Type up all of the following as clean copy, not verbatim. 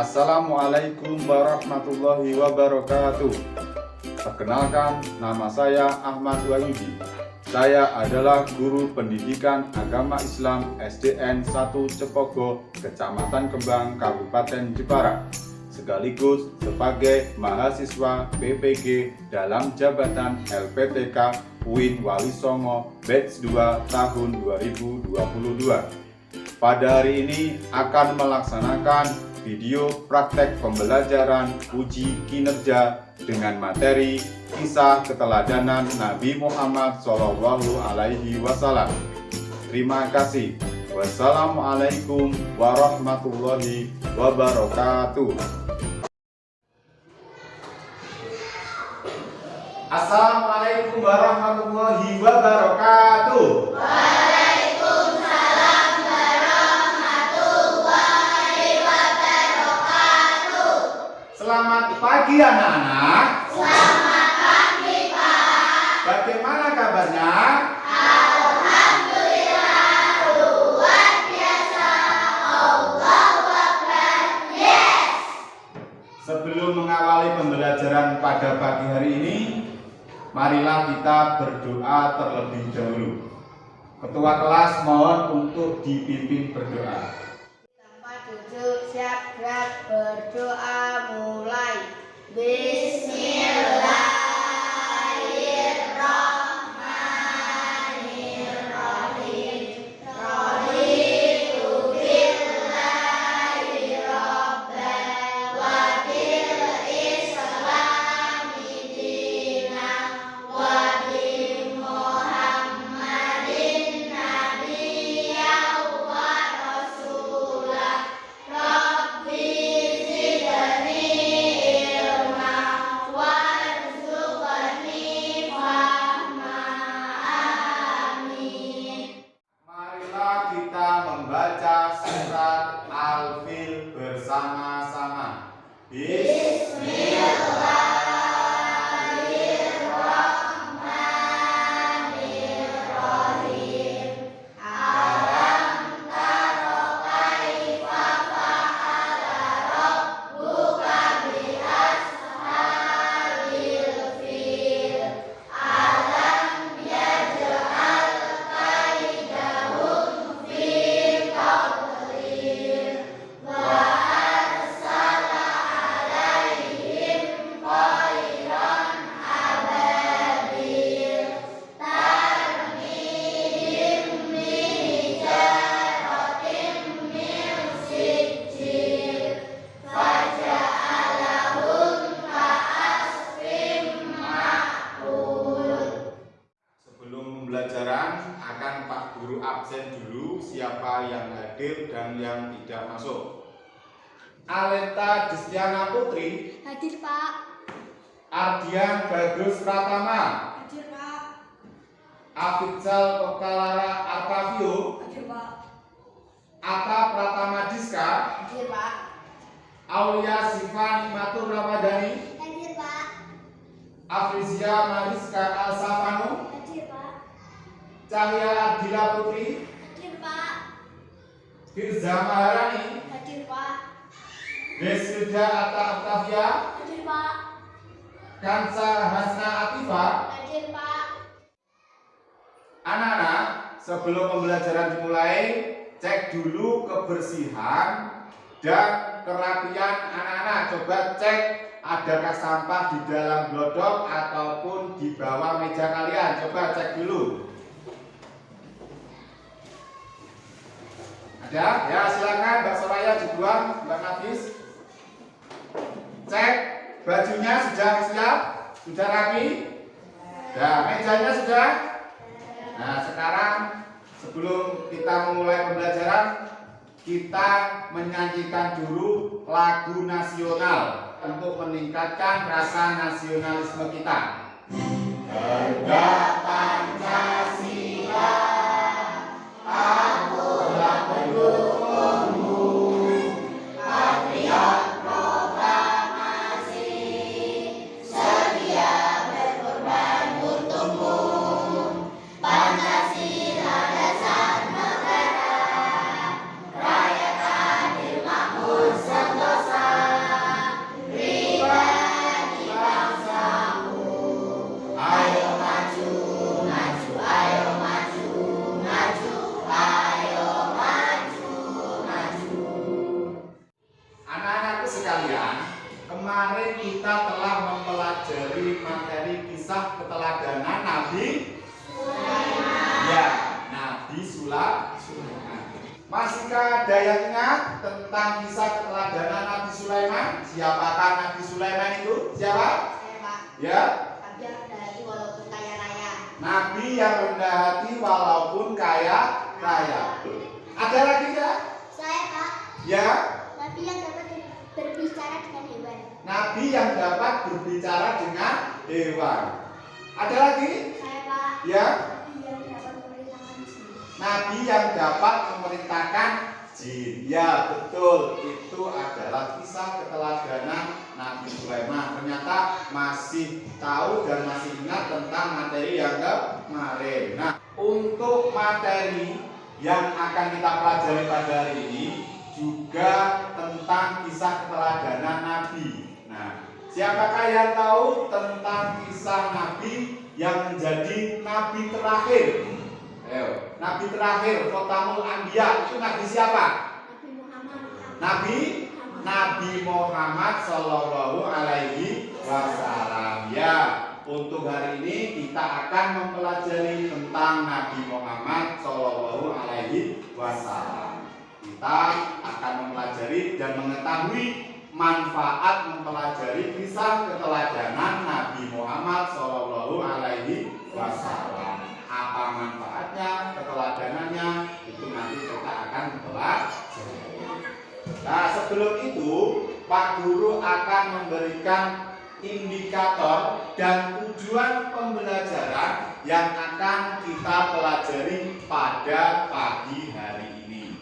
Assalamualaikum warahmatullahi wabarakatuh. Perkenalkan, nama saya Ahmad Wahyudi. Saya adalah guru pendidikan agama Islam SDN 1 Cepogo, Kecamatan Kembang, Kabupaten Jepara, sekaligus sebagai mahasiswa PPG dalam jabatan LPTK UIN Wali Songo Batch 2 tahun 2022. Pada hari ini akan melaksanakan video praktek pembelajaran uji kinerja dengan materi kisah keteladanan Nabi Muhammad SAW. Terima kasih. Wassalamualaikum warahmatullahi wabarakatuh. Assalamualaikum warahmatullahi wabarakatuh. Selamat pagi anak-anak. Selamat pagi Pak. Bagaimana kabarnya? Alhamdulillah luar biasa. Allahu Akbar. Yes. Sebelum mengawali pembelajaran pada pagi hari ini, marilah kita berdoa terlebih dahulu. Ketua kelas mohon untuk dipimpin berdoa. Tempat duduk, siap gerak, berdoa mulai. Bismillahirrahmanirrahim. Raditu billahi rabban wa bil islami dinan wa bi Muhammadin nabiyyan wa rasulah. Rabbi zidni ilma warzuqni fahma. Amin. Marilah kita membaca surat Al-Fil bersama-sama. Bismillahirrahmanirrahim. Alam taro kaifa fa'ala rabbuka bi ashabil fil. Alam yaj'al kaidahum fi tadlil wa arsala alaihim tayran ababil tarmihim bihijaratin min sijil faja'alahum ka'asfin ma'kul. Sebelum pembelajaran akan Pak Guru absen dulu siapa yang hadir dan yang tidak masuk. Alenta Destiana Putri, Hadir Pak. Ardian Bagus Pratama, Hadir Pak. Afitsal Okalara Arpavio, Hadir Pak. Ata Pratama Diska, Hadir Pak. Aulia Sifani Matur Ramadhani, Hadir Pak. Afrizia Mariska Alsafano, Hadir Pak. Cahya Adila Putri, Hadir Pak. Firza Maharani, Hadir Pak. Desilda Atta Octavia, Hadir Pak. Kansa Hasna Atifa. Hadir Pak. Anak-anak, sebelum pembelajaran dimulai, cek dulu kebersihan dan kerapian anak-anak. Coba cek adakah sampah di dalam glodok ataupun di bawah meja kalian. Coba cek dulu. Ada? Ya, silakan Mbak Soraya dibuang, Mbak Nafis. Cek bajunya sudah siap, sudah rapi. Ya, mejanya sudah. Nah, sekarang sebelum kita memulai pembelajaran, kita menyanyikan dulu lagu nasional untuk meningkatkan rasa nasionalisme kita. Harga Pancasila, akulah pendukungmu, patriot proklamasi, setia berkorban untukmu. Pancasila dasar negara, rakyat adil makmur sentosa. materi kisah keteladanan Nabi Sulaiman. ya, Nabi Sulaiman. Masihkah ada yang ingat tentang kisah keteladanan Nabi Sulaiman? Siapakah Nabi Sulaiman itu? Siapa? Saya Pak. Ya, Nabi yang rendah hati walaupun kaya raya. Nabi yang rendah hati walaupun kaya raya. Ada lagi ya? Saya Pak. Ya, Nabi yang dapat berbicara dengan hewan. Nabi yang dapat berbicara dengan hewan. Ada lagi? Saya Pak. Ya, Nabi yang dapat memerintahkan jin. Nabi yang dapat memerintahkan jin. Ya, betul. Itu adalah kisah keteladanan Nabi Sulaiman. Ternyata masih tahu dan masih ingat tentang materi yang kemarin. Nah, untuk materi yang akan kita pelajari pada hari ini juga tentang kisah keteladanan Nabi. Nah, siapakah yang tahu tentang kisah Nabi yang menjadi Nabi terakhir? Ayo, Nabi terakhir, Khotamul Anbiya, itu Nabi siapa? Nabi Muhammad. Nabi Muhammad Sallallahu Alaihi Wasallam. Ya, untuk hari ini kita akan mempelajari tentang Nabi Muhammad Sallallahu Alaihi Wasallam. Kita akan mempelajari dan mengetahui manfaat mempelajari kisah keteladanan Nabi Muhammad Sallallahu Alaihi Wasallam. Apa manfaatnya, keteladanannya, itu nanti kita akan pelajari. Nah, sebelum itu Pak Guru akan memberikan indikator dan tujuan pembelajaran yang akan kita pelajari pada pagi hari ini.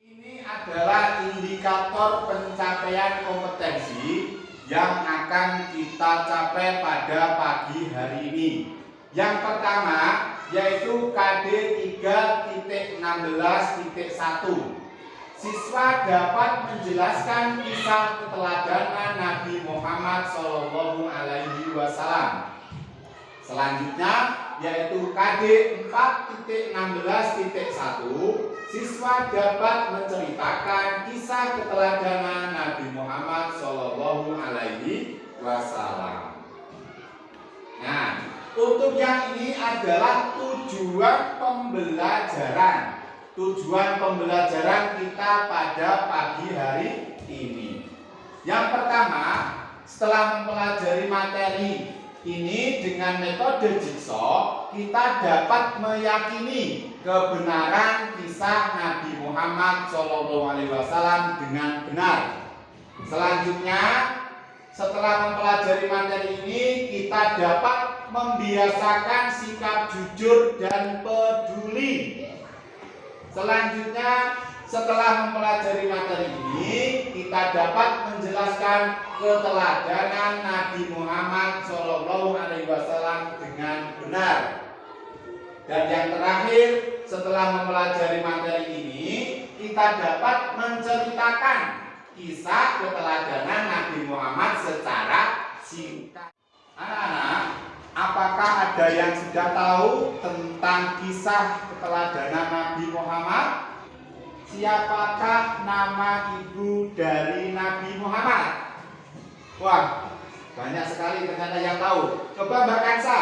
Ini adalah indikator pencapaian kompetensi yang akan kita capai pada pagi hari ini. Yang pertama yaitu KD 3.16.1. Siswa dapat menjelaskan kisah keteladanan Nabi Muhammad Shallallahu Alaihi Wasallam. Selanjutnya yaitu KD 4.16.1. Siswa dapat menceritakan kisah keteladanan Nabi Muhammad Shallallahu Alaihi Wasallam. Nah, untuk yang ini adalah tujuan pembelajaran. Tujuan pembelajaran kita pada pagi hari ini. Yang pertama, setelah mempelajari materi ini dengan metode jigsaw, kita dapat meyakini kebenaran kisah Nabi Muhammad SAW dengan benar. Selanjutnya, setelah mempelajari materi ini, kita dapat membiasakan sikap jujur dan peduli. Selanjutnya, setelah mempelajari materi ini, kita dapat menjelaskan keteladanan Nabi Muhammad SAW dengan benar. Dan yang terakhir, setelah mempelajari materi ini, kita dapat menceritakan kisah keteladanan Nabi Muhammad secara singkat. Anak-anak, apakah ada yang sudah tahu tentang kisah keteladanan Nabi Muhammad? Siapakah nama ibu dari Nabi Muhammad? Wah, banyak sekali ternyata yang tahu. Coba Mbak Kansa.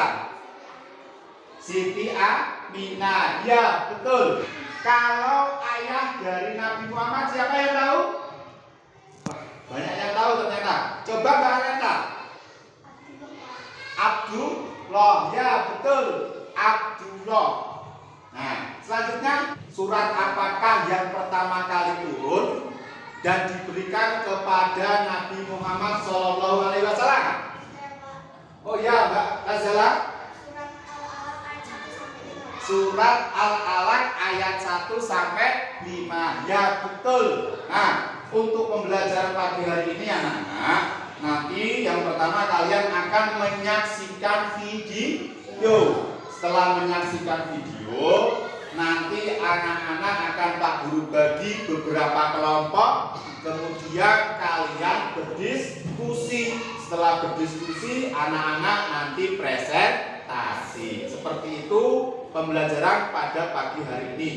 Siti Aminah. Ya, betul. Kalau ayah dari Nabi Muhammad siapa yang tahu? Wah, banyak yang tahu ternyata. Coba Mbak Kansa. Abdullah, ya betul, Abdullah. Nah, selanjutnya surat apakah yang pertama kali turun dan diberikan kepada Nabi Muhammad SAW? Oh ya, Mbak Azala. Surat Al-Alaq ayat 1 sampai 5. Ya betul. Nah, untuk pembelajaran pagi hari ini anak-anak, nanti yang pertama kalian akan menyaksikan video. Setelah menyaksikan video, nanti anak-anak akan Pak Guru bagi beberapa kelompok. Kemudian kalian berdiskusi. Setelah berdiskusi, anak-anak nanti presentasi. Seperti itu pembelajaran pada pagi hari ini.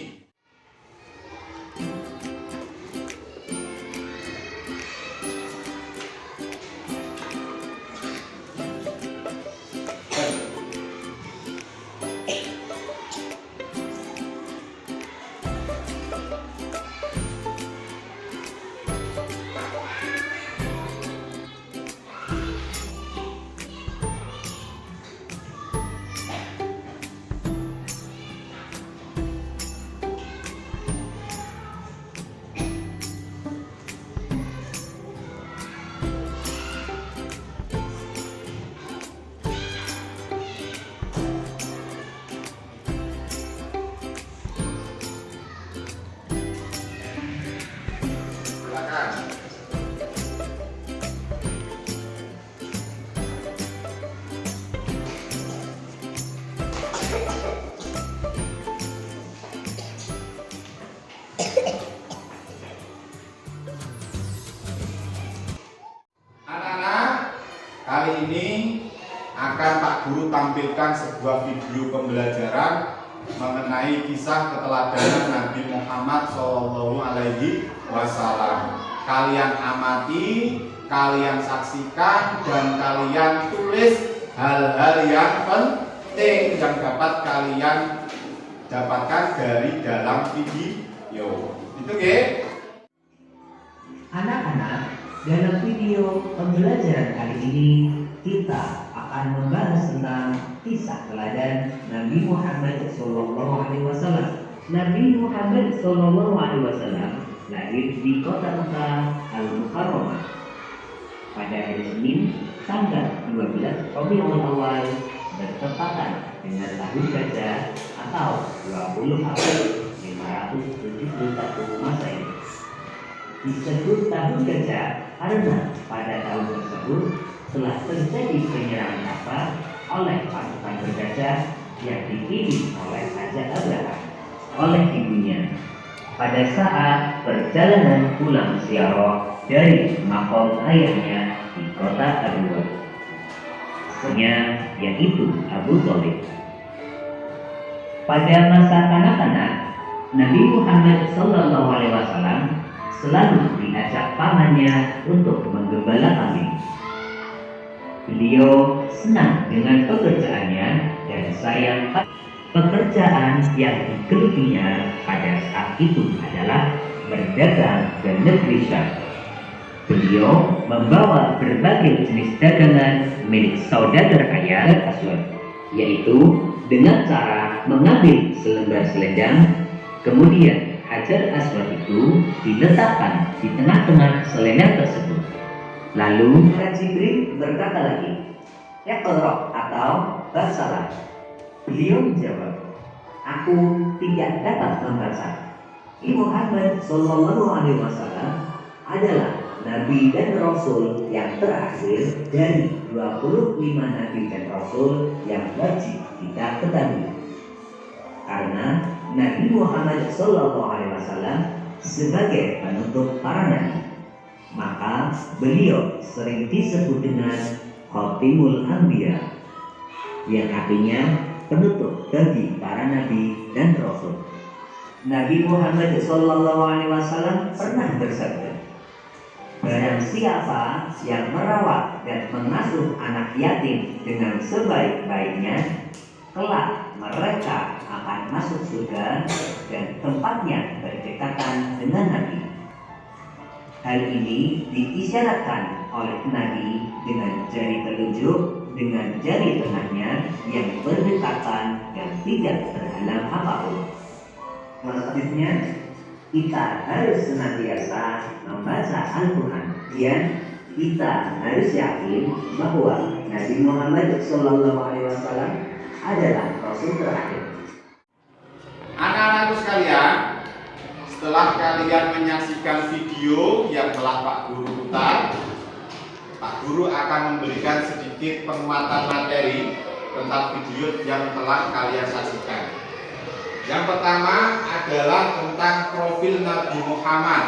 akan Pak Guru tampilkan sebuah video pembelajaran mengenai kisah keteladanan Nabi Muhammad SAW. Kalian amati, kalian saksikan, dan kalian tulis hal-hal yang penting yang dapat kalian dapatkan dari dalam video. Itu Anak-anak, dalam video pembelajaran kali ini kita akan membahas tentang kisah teladan Nabi Muhammad SAW. Nabi Muhammad SAW lahir di kota Mekah Al-Mukarramah pada hari Senin tanggal 12 Rabiul Awal bertepatan dengan tahun Gajah atau 20 April 571 Masehi. Disebut tahun Gajah karena pada tahun tersebut telah terjadi penyerangan Ka'bah oleh pasukan bergajah yang dipimpin oleh Raja Abraham oleh ibunya pada saat perjalanan pulang ziarah dari makom ayahnya di kota Aduwa, yaitu Abu Thalib. Pada masa kanak-kanak, Nabi Muhammad SAW selalu diajak pamannya untuk menggembala kambing. Beliau senang dengan pekerjaannya dan sayang pekerjaan yang digelutinya pada saat itu adalah berdagang ke negeri Syam. Beliau membawa berbagai jenis dagangan milik saudagar kaya Hajar Aswad, yaitu dengan cara mengambil selembar selendang, kemudian Hajar Aswad itu diletakkan di tengah-tengah selendang tersebut. Lalu Jibril berkata lagi, "Iqra" atau bacalah. Beliau menjawab, "Aku tidak dapat membaca." Muhammad SAW adalah Nabi dan Rasul yang terakhir dari 25 Nabi dan Rasul yang wajib kita ketahui. Karena Nabi Muhammad SAW sebagai penutup para nabi, maka beliau sering disebut dengan Khatimul Anbiya, yang artinya penutup bagi para nabi dan rasul. Nabi Muhammad SAW pernah bersabda, "Barang siapa yang merawat dan mengasuh anak yatim dengan sebaik-baiknya, kelak mereka akan masuk surga dan tempatnya berdekatan dengan Nabi." Hal ini diisyaratkan oleh Nabi dengan jari telunjuk dengan jari tengahnya yang berdekatan dan tidak terhalang apapun. Selanjutnya, kita harus senantiasa membaca Al-Quran dan kita harus yakin bahwa Nabi Muhammad SAW adalah Rasul terakhir. Anak-anakku sekalian, setelah kalian menyaksikan video yang telah Pak Guru putar, Pak Guru akan memberikan sedikit penguatan materi tentang video yang telah kalian saksikan. Yang pertama adalah tentang profil Nabi Muhammad.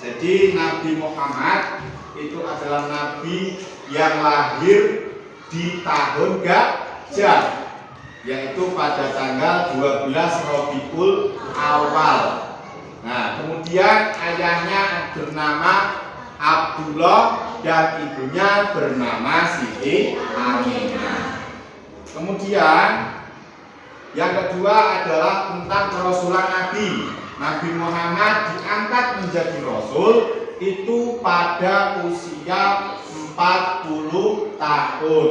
Jadi Nabi Muhammad itu adalah Nabi yang lahir di tahun Gajah, yaitu pada tanggal 12 Rabiul Awal. Nah, kemudian ayahnya bernama Abdullah dan ibunya bernama Siti Aminah. Kemudian yang kedua adalah tentang kerasulan Nabi. Nabi Muhammad diangkat menjadi Rasul itu pada usia 40 tahun.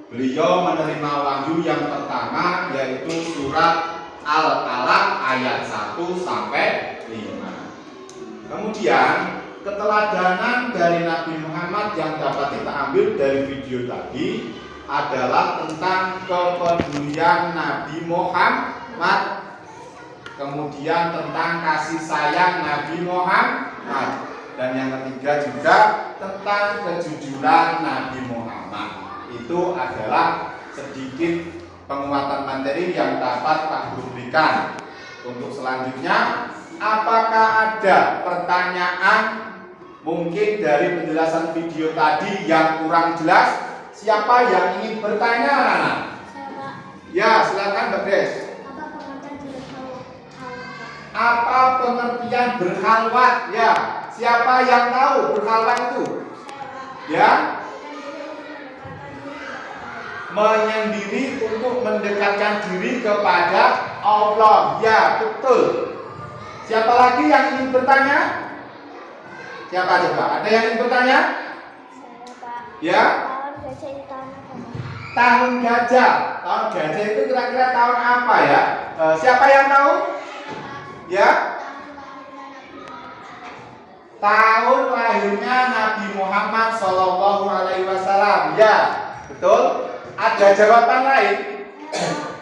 Beliau menerima wahyu yang pertama, yaitu surat Al-Alaq ayat 1 sampai 5. Kemudian keteladanan dari Nabi Muhammad yang dapat kita ambil dari video tadi adalah tentang kepedulian Nabi Muhammad, kemudian tentang kasih sayang Nabi Muhammad, dan yang ketiga juga tentang kejujuran Nabi Muhammad. Itu adalah sedikit penguatan materi yang dapat Pak Guru berikan. Untuk selanjutnya, apakah ada pertanyaan mungkin dari penjelasan video tadi yang kurang jelas? Siapa yang ingin bertanya, anak-anak? Saya, Pak. Ya, silakan Mbak Des. Apa pengertian berhalwat? Apa pengertian berhalwat? Ya, siapa yang tahu berhalwat itu? Saya, Pak. Ya, Dan diri untuk mendekatkan menyendiri untuk mendekatkan diri diri kepada Allah. Ya, betul. Siapa lagi yang ingin bertanya? Siapa coba? Ada yang ingin bertanya? Saya, Pak. Ya. Tahun gajah itu tahun apa, Pak? Tahun gajah. Tahun gajah itu kira-kira tahun apa ya? Siapa yang tahu? Ya. Tahun lahirnya Nabi Muhammad Shallallahu Alaihi Wasallam. Ya, betul. Ada jawaban lain?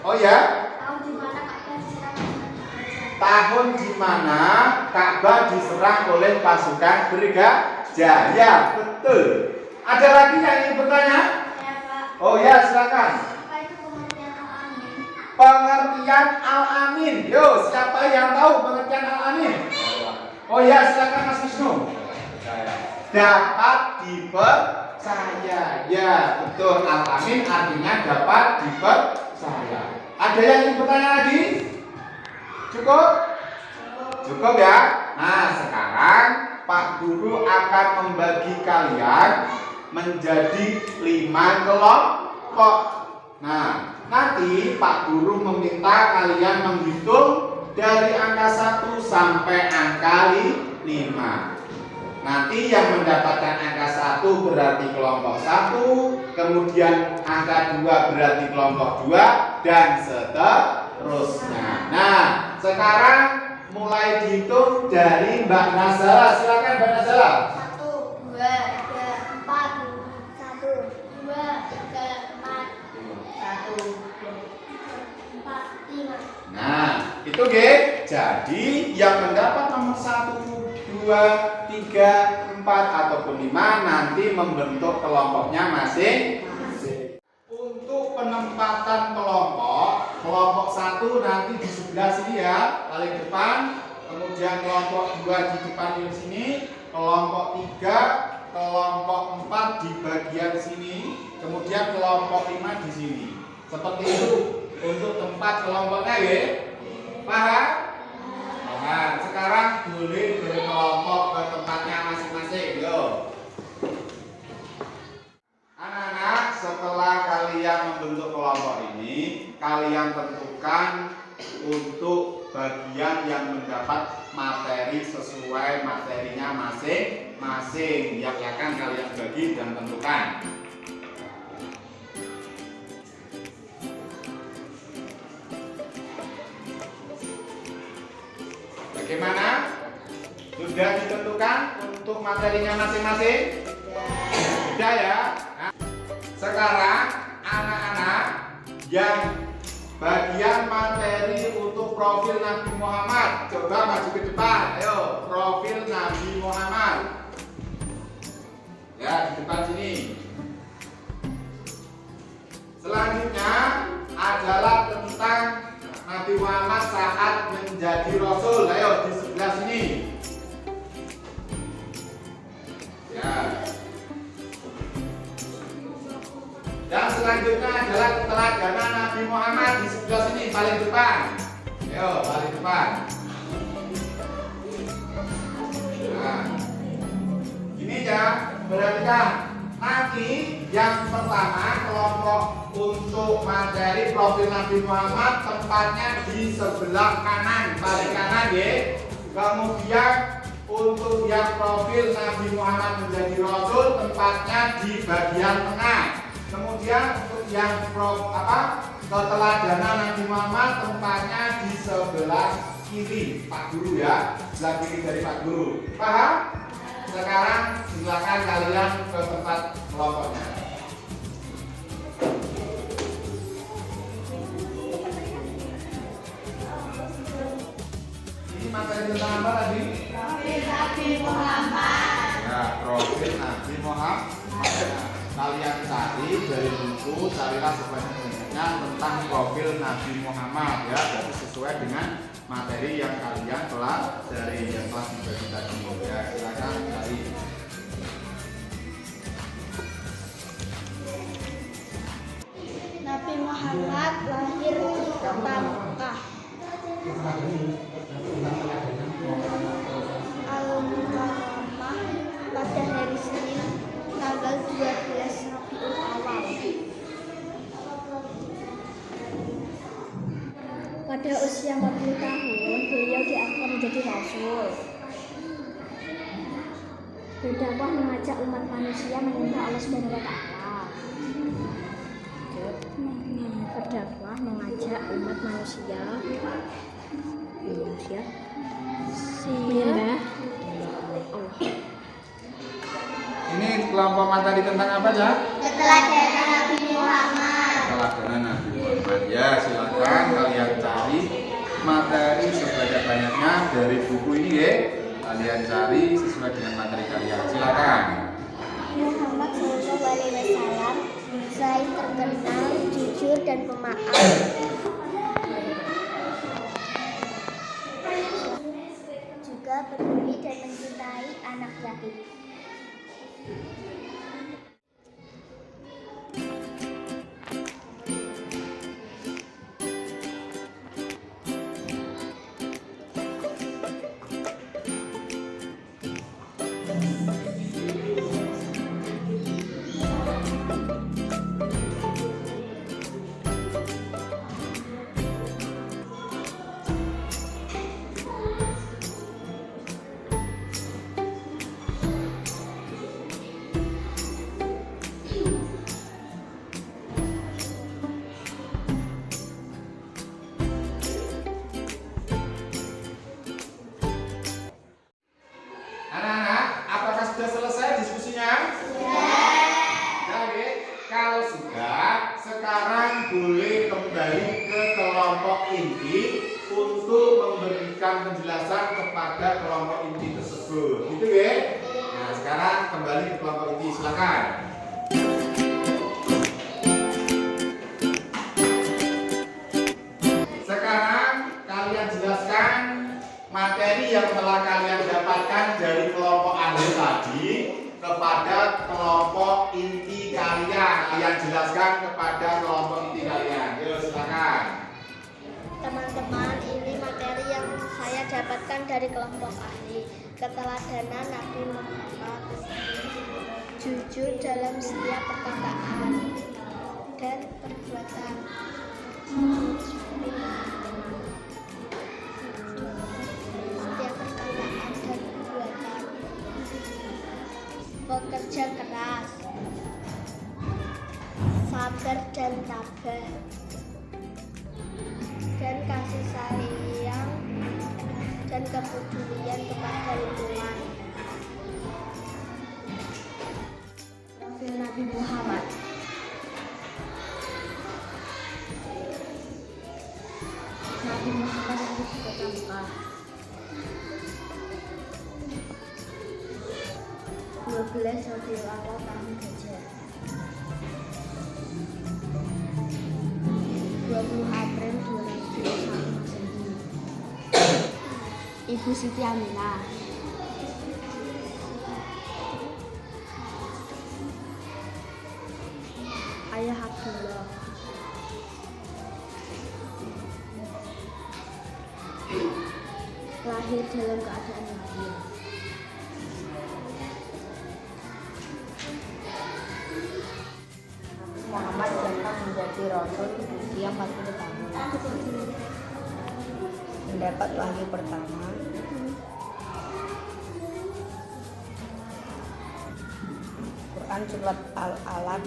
Oh ya. Tahun di mana Ka'bah diserang Tahun di mana Ka'bah diserang oleh oleh pasukan pasukan bergajah. Ya, betul. Ada lagi yang ingin bertanya? Saya, Pak. Oh ya, silakan. Apa itu pengertian al-amin? Pengertian al-amin. Yo, siapa yang tahu pengertian al-amin? Oh ya, silakan Mas Wisnu. Dapat dipercaya. Ya, betul. Al-amin artinya dapat dipercaya. Ada yang ingin bertanya lagi? Cukup? Cukup ya. Nah, sekarang Pak Guru akan membagi kalian menjadi 5 kelompok. Nah, nanti Pak Guru meminta kalian menghitung dari angka 1 sampai angka 5. Nanti yang mendapatkan angka 1 berarti kelompok 1, kemudian angka 2 berarti kelompok 2, dan seterusnya. Nah, sekarang mulai dihitung dari Mbak Nazala. Silakan Mbak Nazala. 1, 2, 3, 4. 1, 2, 3, 4. 1, 2, 4, 5. Nah, itu G. Jadi yang mendapat nomor 1, 2, 3, 4 ataupun 5 nanti membentuk kelompoknya masing-masing. Untuk penempatan kelompok 1 nanti di sebelah sini ya, paling depan. Kemudian kelompok 2 di depan di sini, kelompok 3, kelompok 4 di bagian sini, kemudian kelompok 5 di sini. Seperti itu untuk tempat kelompoknya ya. Paham? Nah, sekarang boleh berkelompok ke tempatnya masing-masing. Yo. Anak-anak, setelah kalian membentuk kelompok ini, kalian tentukan untuk bagian yang mendapat materi sesuai materinya masing-masing. Yang akan kalian bagi dan tentukan. Bagaimana? Sudah ditentukan untuk materinya masing-masing? Sudah ya. Nah, sekarang anak-anak yang bagian materi untuk profil Nabi Muhammad, coba maju ke depan. Ayo, profil Nabi Muhammad. Ya, di depan sini. Selanjutnya adalah tentang Nabi Muhammad saat menjadi Rasul. Ayo di sebelah sini. Ya. Dan selanjutnya adalah keteladanan Nabi Muhammad di sebelah sini paling depan. Ayo paling depan. Nah, ini ya, perhatikan. Nanti yang pertama kelompok untuk materi profil Nabi Muhammad tempatnya di sebelah kanan, paling kanan ya. Kemudian untuk yang profil Nabi Muhammad menjadi Rasul tempatnya di bagian tengah. Kemudian untuk yang keteladanan Nabi Muhammad tempatnya di sebelah kiri Pak Guru ya, sebelah kiri dari Pak Guru. Paham? Sekarang silakan kalian ke tempat kelompoknya. Ini materi tentang apa tadi? Profil Nabi Muhammad. Ya, profil Nabi Muhammad. Nah, kalian cari dari buku, carilah sebanyak-banyaknya tentang profil Nabi Muhammad ya, jadi sesuai dengan materi yang kalian pelajari yang kelas dibagi tadi. Ya, silakan cari. Muhammad lahir di kota Mekah. Al-Mukarramah pada hari Senin tanggal 12 Rabiul Awal. Pada usia 40 tahun, beliau diangkat menjadi rasul. Berdakwah mengajak umat manusia menyembah Allah Subhanahu wa taala. Berdakwah mengajak umat manusia menyembah Allah. Ini kelompok materi tentang apa, Cak? Keteladanan Nabi Muhammad. Keteladanan Nabi Muhammad. Ya, silakan kalian cari materi sebanyak-banyaknya dari buku ini ya. Kalian cari sesuai dengan materi kalian. Silakan. Muhammad Shallallahu Alaihi Wasallam selain terkenal jujur dan pemaaf, juga peduli dan mencintai anak yatim. Anak-anak, apakah sudah selesai diskusinya? Jadi, kalau sudah, sekarang boleh kembali ke kelompok inti untuk memberikan penjelasan kepada kelompok inti tersebut. Gitu ya? Nah, sekarang kembali ke kelompok inti, silakan. Sekarang kalian jelaskan materi yang telah kalian dapatkan dari kelompok ahli tadi kepada kelompok inti kalian. Kalian jelaskan kepada kelompok inti kalian. Yuk, silakan. Teman-teman, ini materi yang saya dapatkan dari kelompok ahli. Keteladanan Nabi Muhammad, jujur dalam setiap perkataan dan perbuatan, setiap perkataan dan perbuatan, bekerja keras, sabar dan tabah, dan kasih sayang dan kepedulian kepada lingkungan. Profil Nabi Muhammad. Nabi Muhammad lahir di kota Mekah. 12 Rabiul Awal tahun Hijrah. 20 April 2021 Masehi. Ibu Siti Aminah. Ayah Abdullah. Lahir dalam keadaan yatim. Muhammad diangkat menjadi rasul di usia 40 tahun. Mendapat wahyu pertama Quran surat Al-Alaq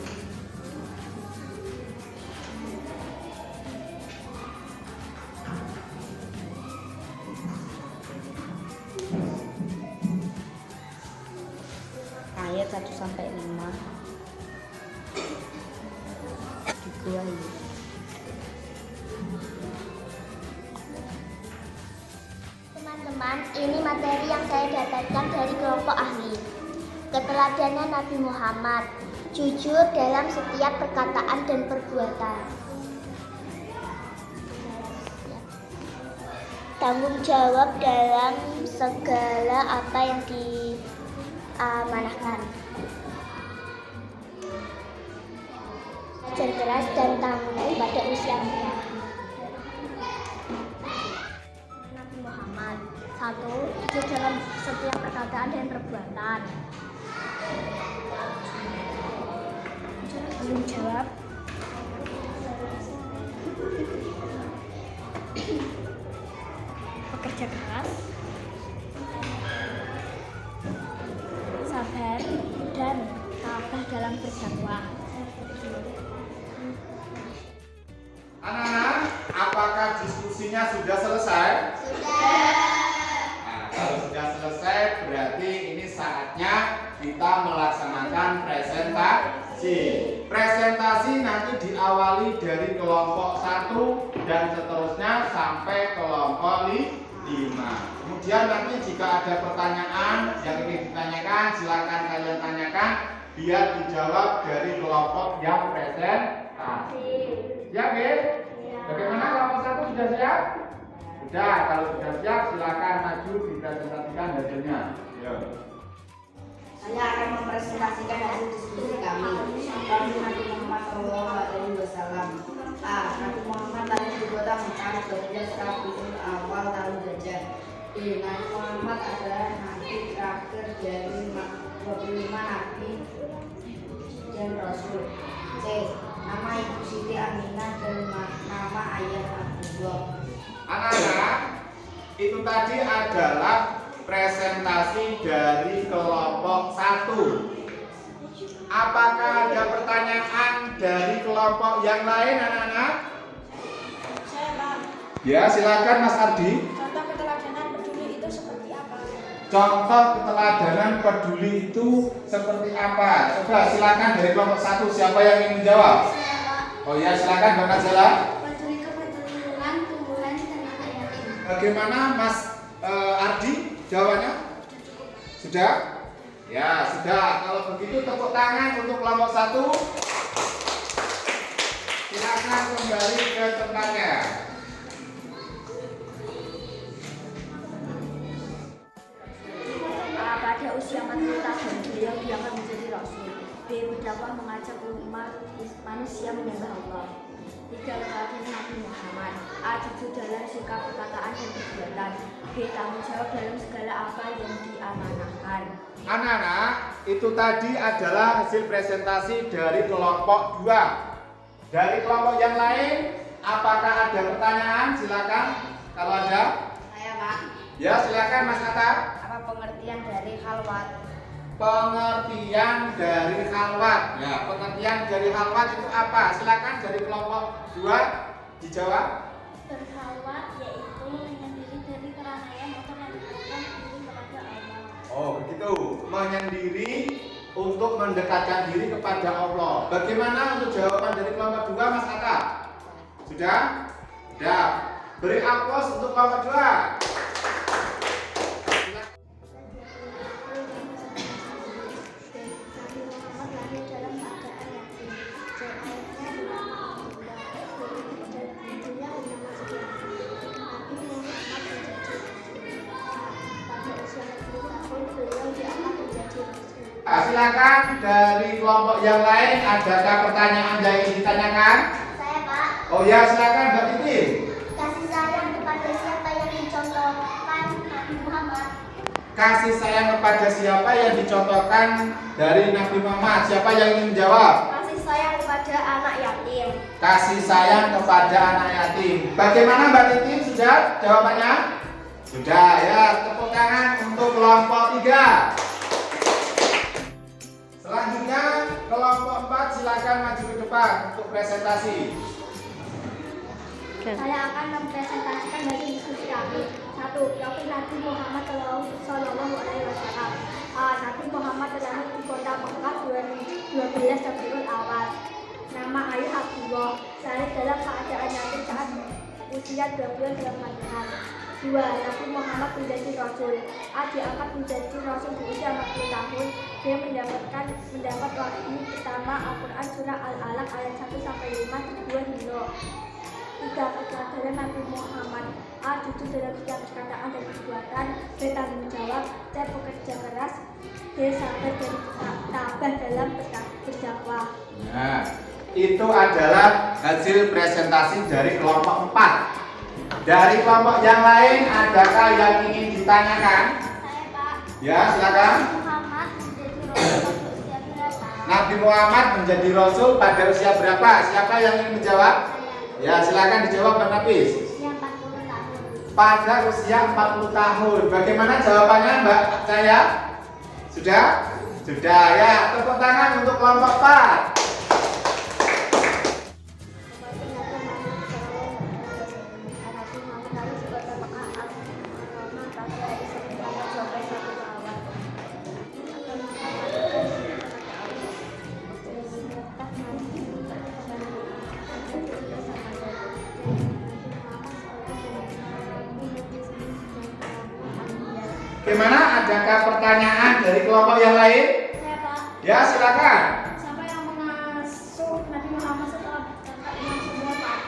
ayat 1-5 di Gua Hira. Teman-teman, ini materi yang saya dapatkan dari kelompok ahli. Keteladanan Nabi Muhammad, jujur dalam setiap perkataan dan perbuatan. Tanggung jawab dalam segala apa yang diamanahkan. cerdas dan tangguh pada usia muda. Nabi Muhammad. 1. Jujur dalam setiap perkataan dan perbuatan. Belum jawab. Pekerja keras, sabar, dan tabah dalam berdakwah. Anak-anak, apakah diskusinya sudah selesai? Nah, kalau sudah selesai, berarti ini saatnya kita melaksanakan presentasi. Presentasi nanti diawali dari kelompok 1 dan seterusnya sampai kelompok 5. Kemudian nanti jika ada pertanyaan yang ingin ditanyakan, silakan kalian tanyakan biar dijawab dari kelompok yang presentasi. Siap ya? Bagaimana kelompok 1 sudah siap? Sudah, kalau sudah siap silakan maju dipresentasikan hasilnya. Yo. Saya akan mempresentasikan hasil diskusi kami. Kami Nabi Muhammad SAW. A. Nabi Muhammad lahir di kota Mekah 12 Rabiul Awal tahun Hijriah. B. Nabi Muhammad adalah nabi terakhir dari 25 nabi dan rasul. C. Nama ibu Siti Aminah dan nama ayah Abdullah. Anak-anak, itu tadi adalah presentasi dari kelompok 1. Apakah ada pertanyaan dari kelompok yang lain, anak-anak? Saya, Pak. Ya, silakan Mas Ardi. Contoh keteladanan peduli itu seperti apa? Contoh keteladanan peduli itu seperti apa? Coba silakan dari kelompok 1, siapa yang ingin menjawab? Saya, Pak. Oh ya, silakan Mbak Najla. Peduli kepada lingkungan, tumbuhan, dan anak yatim. Bagaimana Mas Ardi jawabannya? Sudah? Ya, sudah. Kalau begitu tepuk tangan untuk kelompok 1. Silakan kembali ke tempatnya. Pada usia 40 tahun, beliau diangkat menjadi rasul. B. Berdakwah mengajak umat manusia menyembah Allah. 3. Keteladanan Nabi Muhammad. A. Jujur dalam sikap perkataan dan perbuatan. B. Tanggung jawab dalam segala apa yang diamanahkan. Anak-anak, itu tadi adalah hasil presentasi dari kelompok 2. Dari kelompok yang lain, apakah ada pertanyaan? Silakan. Kalau ada, Saya, Pak. ya silakan Mas Atta. Apa pengertian dari khalwat? Pengertian dari khalwat. Ya, pengertian dari khalwat itu apa? Silakan dari kelompok 2 dijawab. Berkhalwat yaitu menyendiri dari keramaian atau mendekatkan diri kepada Allah. Oh, begitu. Menyendiri untuk mendekatkan diri kepada Allah. Bagaimana untuk jawaban dari kelompok 2, Mas Atta? Sudah? Sudah. Beri aplaus untuk kelompok 2. Nabi Muhammad lahir dalam keadaan yatim. C. Ayahnya bernama Abdullah. Ibunya bernama Sofia. Nabi Muhammad menjadi rasul. Pada usia 40 tahun beliau diangkat menjadi rasul. Silakan dari kelompok yang lain, adakah pertanyaan yang ingin ditanyakan? Saya, Pak. Oh ya, silakan Mbak Titi. Kasih sayang kepada siapa yang dicontohkan Nabi Muhammad? Kasih sayang kepada siapa yang dicontohkan dari Nabi Muhammad? Siapa yang ingin menjawab? Kasih sayang kepada anak yatim. Kasih sayang kepada anak yatim. Bagaimana Mbak Titi? Sudah jawabannya? Sudah ya, tepuk tangan untuk kelompok 3. Selanjutnya kelompok 4 silakan maju ke depan untuk presentasi. Saya akan mempresentasikan hasil diskusi kami. 1. Yakin Nabi Muhammad Sallallahu Alaihi Wasallam. A. Nabi Muhammad terlahir di kota Mekah 12 Rabiul Awal. Nama ayah Abdullah. Lahir dalam keadaan yatim saat usia 2 bulan dalam kandungan. 2. Nabi Muhammad menjadi rasul. A. Diangkat menjadi rasul di usia 40 tahun. B. Mendapat wahyu pertama Al-Quran surah Al-Alaq ayat 1-5 di 2 Hijrah. 3. Keteladanan Nabi Muhammad. A. Jujur dalam setiap perkataan dan perbuatan. B. Tanggung jawab. C. Pekerja keras. D. Sabar dan tabah dalam berdakwah. Nah, itu adalah hasil presentasi dari kelompok 4. Dari kelompok yang lain, adakah yang ingin ditanyakan? Saya Pak. Ya, silakan. Nabi Muhammad menjadi rasul pada usia berapa? Nabi Muhammad menjadi rasul pada usia berapa? Siapa yang ingin menjawab? Saya. Ya, silakan dijawab Pak Nafis. Usia 40 tahun. Pada usia 40 tahun. Bagaimana jawabannya, Mbak Cahaya? Sudah? Sudah ya. Tepuk tangan untuk kelompok 4. Bagaimana? Adakah pertanyaan dari kelompok yang lain? Saya Pak. Ya, silakan. Siapa yang mengasuh Nabi Muhammad setelah kakaknya semua Pak?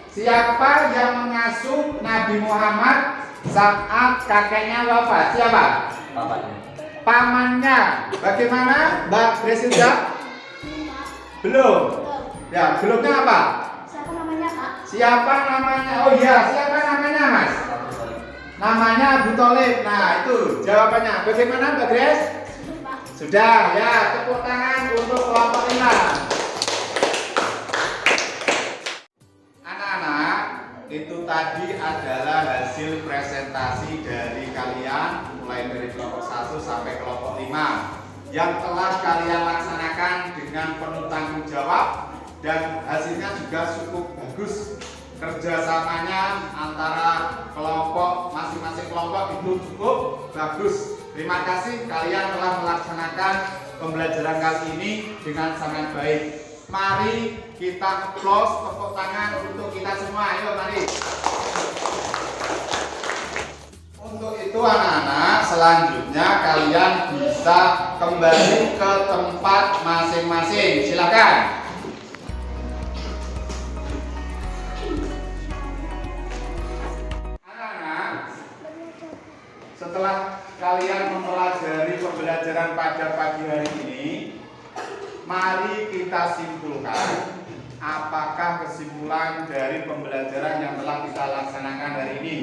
Siapa yang mengasuh Nabi Muhammad saat kakeknya wafat? Siapa? Pamannya. Bagaimana, Mbak Presida? Belum. Ya, belumnya apa? Siapa namanya Pak? Siapa namanya? Oh iya, siapa namanya, Mas? Namanya Abu Thalib. Nah, itu jawabannya. Bagaimana, Mbak Grace? Sudah Pak. Sudah, ya. Tepuk tangan untuk kelompok 5. Anak-anak, itu tadi adalah hasil presentasi dari kalian mulai dari kelompok 1 sampai kelompok 5 yang telah kalian laksanakan dengan penuh tanggung jawab dan hasilnya juga cukup bagus. Kerjasamanya antara kelompok masing-masing kelompok itu cukup bagus. Terima kasih kalian telah melaksanakan pembelajaran kali ini dengan sangat baik. Mari kita applause, tepuk tangan untuk kita semua. Ayo mari. Untuk itu anak-anak, selanjutnya kalian bisa kembali ke tempat masing-masing. Silakan. Setelah kalian mempelajari pembelajaran pada pagi hari ini, mari kita simpulkan apakah kesimpulan dari pembelajaran yang telah kita laksanakan hari ini.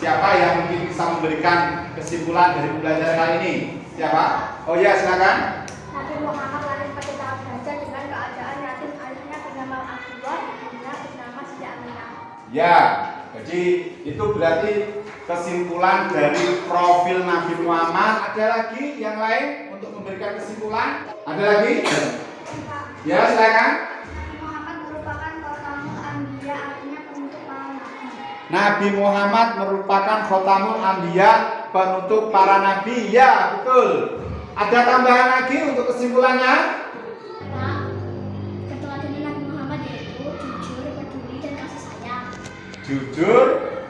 Siapa yang mungkin bisa memberikan kesimpulan dari pembelajaran kali ini? Siapa? Oh ya, silakan. Nabi Muhammad lahir pada tahap gajah dengan keadaan yatim, ayahnya bernama Abdullah, ibunya bernama Siti Aminah. Ya, jadi itu berarti kesimpulan dari profil Nabi Muhammad. Ada lagi yang lain untuk memberikan kesimpulan? Ada lagi? Ya, silakan. Nabi Muhammad merupakan khotamul anbiya, artinya penutup para nabi. Nabi Muhammad merupakan khotamul anbiya, penutup para nabi. Ya, betul. Ada tambahan lagi untuk kesimpulannya? Pak, keteladanan Nabi Muhammad yaitu jujur, peduli, dan kasih sayang. Jujur,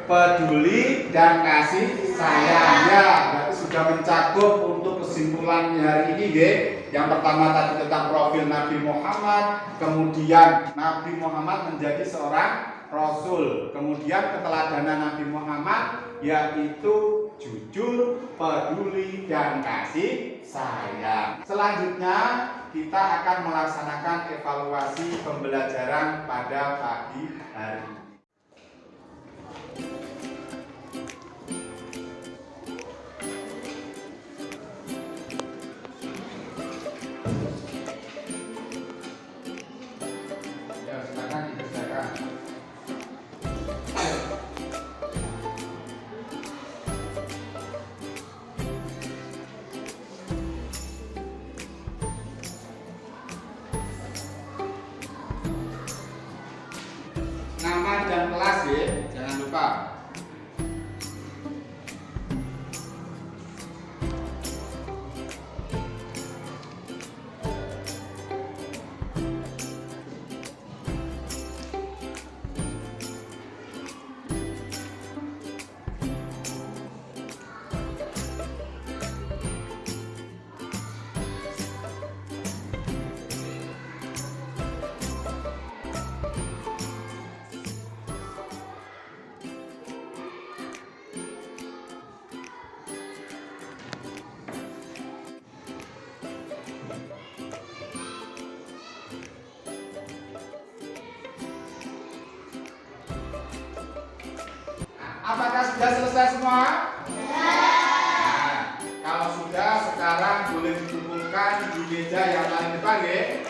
peduli, dan kasih sayang. Ya, berarti sudah mencakup untuk kesimpulannya hari ini, ya. Yang pertama tadi tentang profil Nabi Muhammad, kemudian Nabi Muhammad menjadi seorang rasul, kemudian keteladanan Nabi Muhammad yaitu jujur, peduli, dan kasih sayang. Selanjutnya kita akan melaksanakan evaluasi pembelajaran pada pagi hari ini. Ya, silakan dikerjakan. Nama dan kelas ya, jangan lupa. Apakah sudah selesai semua? Nah, kalau sudah, sekarang boleh dikumpulkan di meja yang paling depan ya.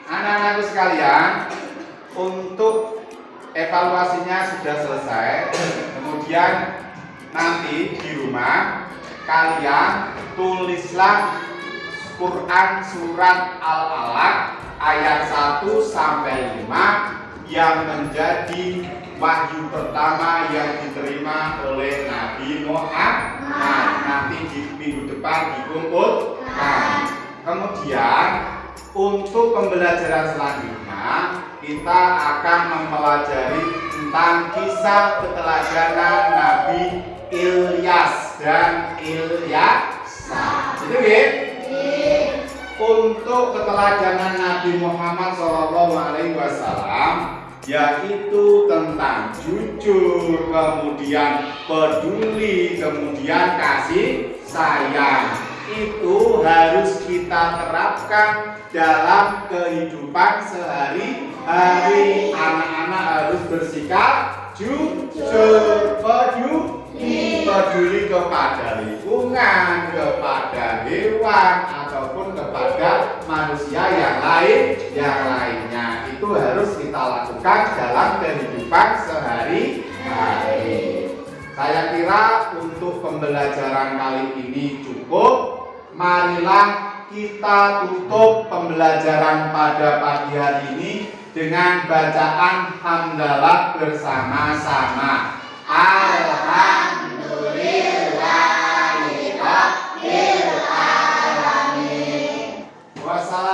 Anak-anakku sekalian, untuk evaluasinya sudah selesai. Kemudian nanti di rumah kalian tulislah Quran surat Al-Alaq ayat 1 sampai 5 yang menjadi wahyu pertama yang diterima oleh Nabi Muhammad. Nanti di minggu depan dikumpulkan. Kemudian untuk pembelajaran selanjutnya kita akan mempelajari tentang kisah keteladanan Nabi Ilyas dan Ilyasa. Itu ya? Untuk keteladanan Nabi Muhammad SAW yaitu tentang jujur, kemudian peduli, kemudian kasih sayang. Itu harus kita terapkan dalam kehidupan sehari-hari. Anak-anak harus bersikap jujur, peduli kepada lingkungan, kepada hewan, ataupun kepada manusia yang lainnya. Itu harus kita lakukan dalam kehidupan sehari-hari. Saya kira untuk pembelajaran kali ini cukup. Marilah kita tutup pembelajaran pada pagi hari ini dengan bacaan hamdalah bersama-sama. Alhamdulillahirabbil alamin. Wassalamualaikum